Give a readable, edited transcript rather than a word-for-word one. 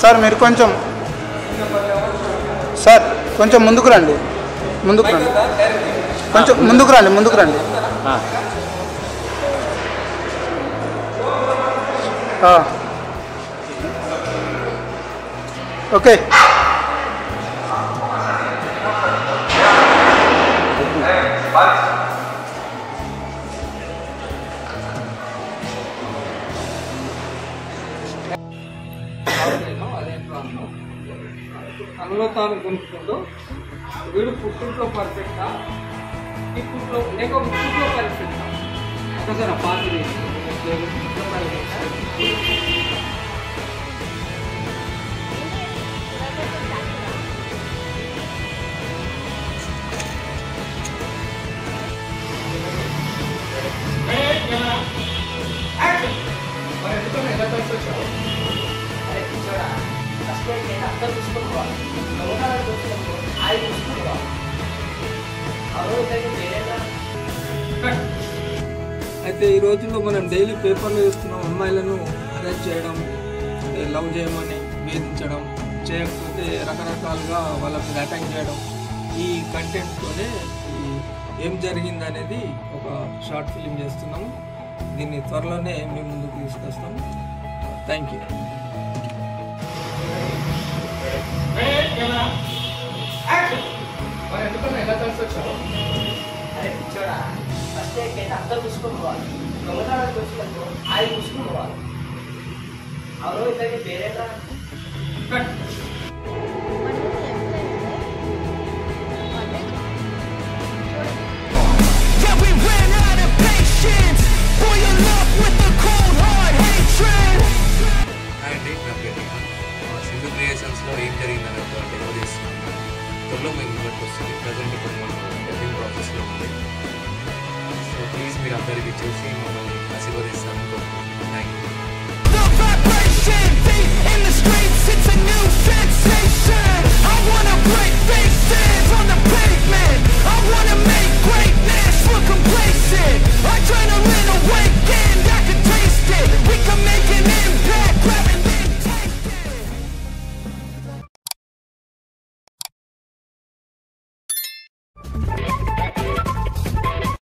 Sir మీరు కొంచెం sir కొంచెం ముందుకు రండి, ముందుకు రండి, కొంచెం ముందుకు రండి, ముందుకు రండి. ఓకే. తనలో తాను కొనుక్కుంటూ వీడు పుట్టుట్లో పర్ఫెక్టా ఈ పుట్లో లేక పుట్టుట్లో పర్ఫెక్టా ఒకసారి ఆ పాత పుట్టుట్లో పర్ఫెక్టా. అయితే ఈ రోజుల్లో మనం డైలీ పేపర్లో చూస్తున్నాం, అమ్మాయిలను అరెస్ట్ చేయడం, లవ్ చేయమని వేధించడం, చేయకపోతే రకరకాలుగా వాళ్ళకి అటాక్ చేయడం. ఈ కంటెంట్తోనే ఏం జరిగింది అనేది ఒక షార్ట్ ఫిలిం చేస్తున్నాము. దీన్ని త్వరలోనే మేము ముందుకు తీసుకొస్తాము. Thank you. ఎలా కలిసి వచ్చావు? అరే పిచ్చోడా, ఫస్ట్ అయితే అందరూ చూసుకోవాలి, గమనాలకు వచ్చినప్పుడు ఆయన చూసుకోవాలి. అవును ఇతనికి పేరేనా? సింధు క్రియేషన్స్లో ఏం జరిగిందని ఒక డెమో చేస్తున్నాం. త్వరలో మేము ముందుకు వస్తుంది. ప్రజెంట్ ఇప్పుడు మనం డబ్బింగ్ ప్రాసెస్లో ఉంది. సో ప్లీజ్ మీరు అందరికీ చూసి మమ్మల్ని ఆశీర్వదిస్తాను. Thank you.